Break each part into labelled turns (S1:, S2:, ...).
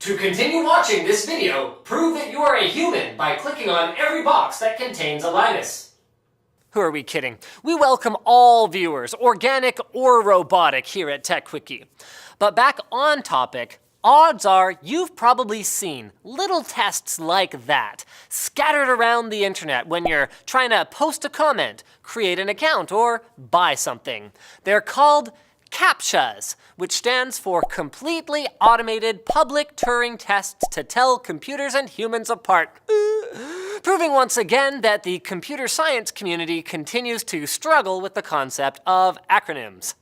S1: To continue watching this video, prove that you are a human by clicking on every box that contains a Linus. Who are we kidding? We welcome all viewers, organic or robotic, here at TechQuickie. But back on topic, odds are you've probably seen little tests like that scattered around the internet when you're trying to post a comment, create an account, or buy something. They're called CAPTCHAs, which stands for Completely Automated Public Turing Tests to Tell Computers and Humans Apart. Proving once again that the computer science community continues to struggle with the concept of acronyms.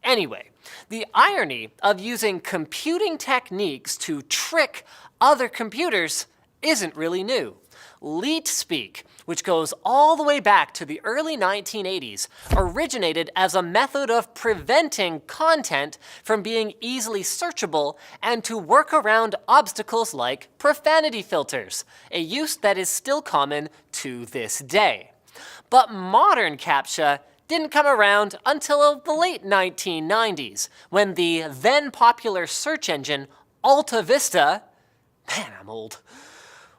S1: Anyway, the irony of using computing techniques to trick other computers isn't really new. Leet speak, which goes all the way back to the early 1980s, originated as a method of preventing content from being easily searchable and to work around obstacles like profanity filters, a use that is still common to this day. But modern CAPTCHA didn't come around until the late 1990s, when the then popular search engine Alta Vista, man, I'm old,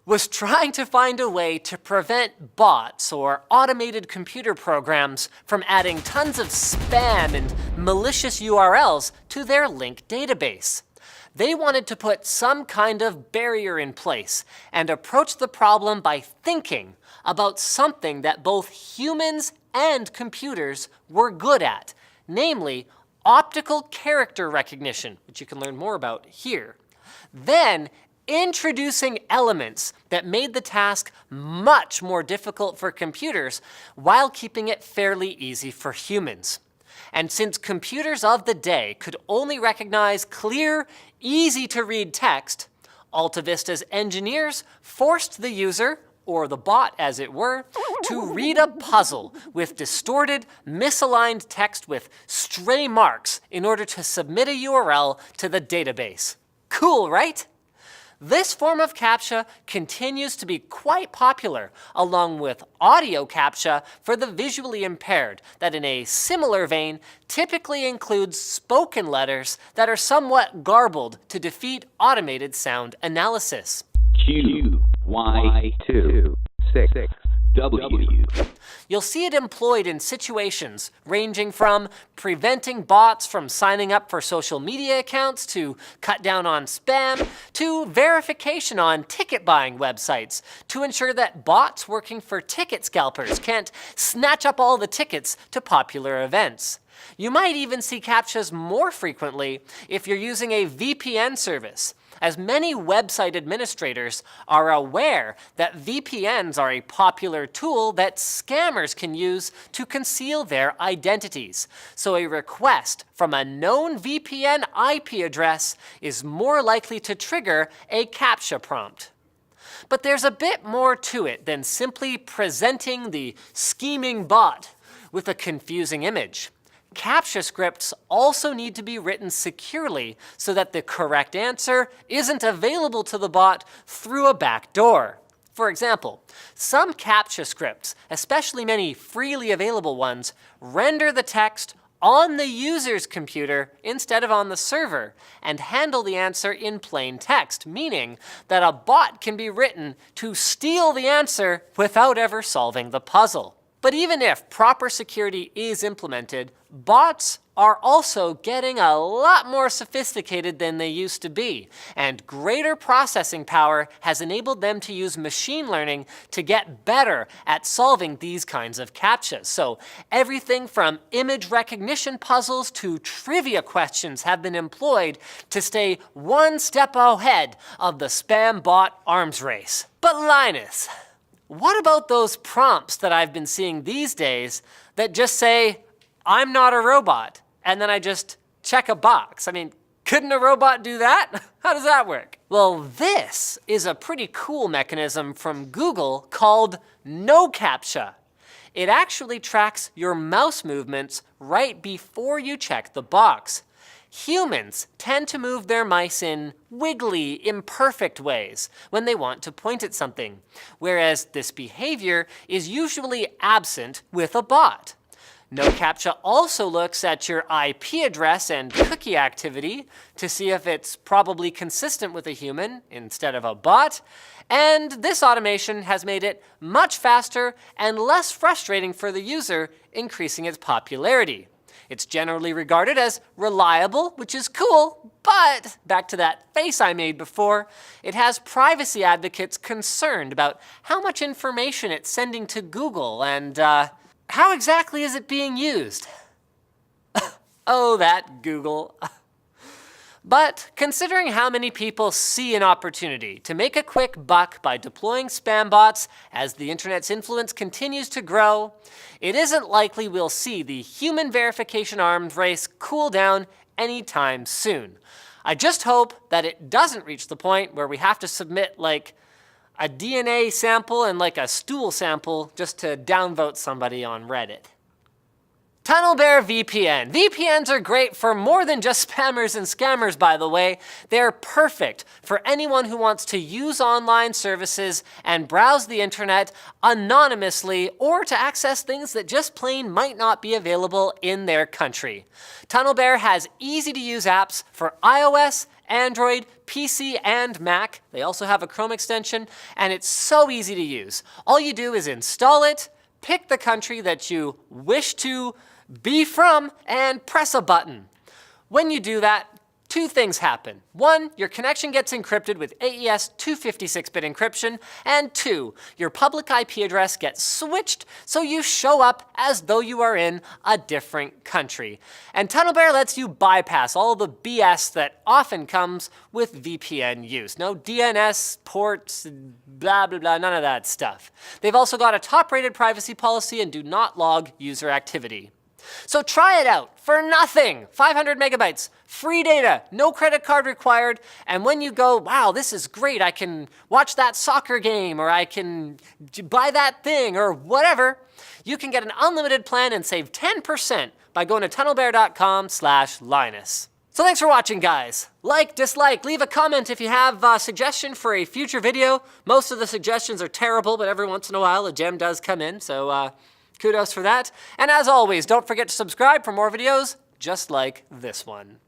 S1: was trying to find a way to prevent bots or automated computer programs from adding tons of spam and malicious URLs to their link database. They wanted to put some kind of barrier in place and approach the problem by thinking about something that both humans and computers were good at, namely optical character recognition, which you can learn more about here. Then, introducing elements that made the task much more difficult for computers while keeping it fairly easy for humans. And since computers of the day could only recognize clear, easy-to-read text, Alta Vista's engineers forced the user, or the bot as it were, to read a puzzle with distorted, misaligned text with stray marks in order to submit a URL to the database. Cool, right? This form of CAPTCHA continues to be quite popular, along with audio CAPTCHA for the visually impaired, that in a similar vein typically includes spoken letters that are somewhat garbled to defeat automated sound analysis.
S2: Q, Y, 2, 6, W.
S1: You'll see it employed in situations ranging from preventing bots from signing up for social media accounts to cut down on spam, to verification on ticket buying websites to ensure that bots working for ticket scalpers can't snatch up all the tickets to popular events. You might even see CAPTCHAs more frequently if you're using a VPN service, as many website administrators are aware that VPNs are a popular tool that scammers can use to conceal their identities. So a request from a known VPN IP address is more likely to trigger a CAPTCHA prompt. But there's a bit more to it than simply presenting the scheming bot with a confusing image. CAPTCHA scripts also need to be written securely so that the correct answer isn't available to the bot through a back door. For example, some CAPTCHA scripts, especially many freely available ones, render the text on the user's computer instead of on the server and handle the answer in plain text, meaning that a bot can be written to steal the answer without ever solving the puzzle. But even if proper security is implemented, bots are also getting a lot more sophisticated than they used to be, and greater processing power has enabled them to use machine learning to get better at solving these kinds of CAPTCHAs. So everything from image recognition puzzles to trivia questions have been employed to stay one step ahead of the spam bot arms race. But Linus, what about those prompts that I've been seeing these days that just say, "I'm not a robot," and then I just check a box? I mean, couldn't a robot do that? How does that work? Well, this is a pretty cool mechanism from Google called No CAPTCHA. It actually tracks your mouse movements right before you check the box. Humans tend to move their mice in wiggly, imperfect ways when they want to point at something, whereas this behavior is usually absent with a bot. No CAPTCHA also looks at your IP address and cookie activity to see if it's probably consistent with a human instead of a bot. And this automation has made it much faster and less frustrating for the user, increasing its popularity. It's generally regarded as reliable, which is cool, but back to that face I made before, it has privacy advocates concerned about how much information it's sending to Google and how exactly is it being used? Oh, that Google. But considering how many people see an opportunity to make a quick buck by deploying spam bots as the internet's influence continues to grow, it isn't likely we'll see the human verification arms race cool down anytime soon. I just hope that it doesn't reach the point where we have to submit like a DNA sample and like a stool sample just to downvote somebody on Reddit. TunnelBear VPN. VPNs are great for more than just spammers and scammers, by the way. They're perfect for anyone who wants to use online services and browse the internet anonymously or to access things that just plain might not be available in their country. TunnelBear has easy-to-use apps for iOS, Android, PC, and Mac. They also have a Chrome extension, and it's so easy to use. All you do is install it, pick the country that you wish to be from, and press a button. When you do that, two things happen. One, your connection gets encrypted with AES 256-bit encryption, and two, your public IP address gets switched so you show up as though you are in a different country. And TunnelBear lets you bypass all the BS that often comes with VPN use. No DNS ports, blah, blah, blah, none of that stuff. They've also got a top-rated privacy policy and do not log user activity. So try it out for nothing. 500 megabytes, free data, no credit card required, and when you go, wow, this is great, I can watch that soccer game, or I can buy that thing, or whatever, you can get an unlimited plan and save 10% by going to tunnelbear.com/Linus. So thanks for watching, guys. Like, dislike, leave a comment if you have a suggestion for a future video. Most of the suggestions are terrible, but every once in a while a gem does come in, so kudos for that. And as always, don't forget to subscribe for more videos just like this one.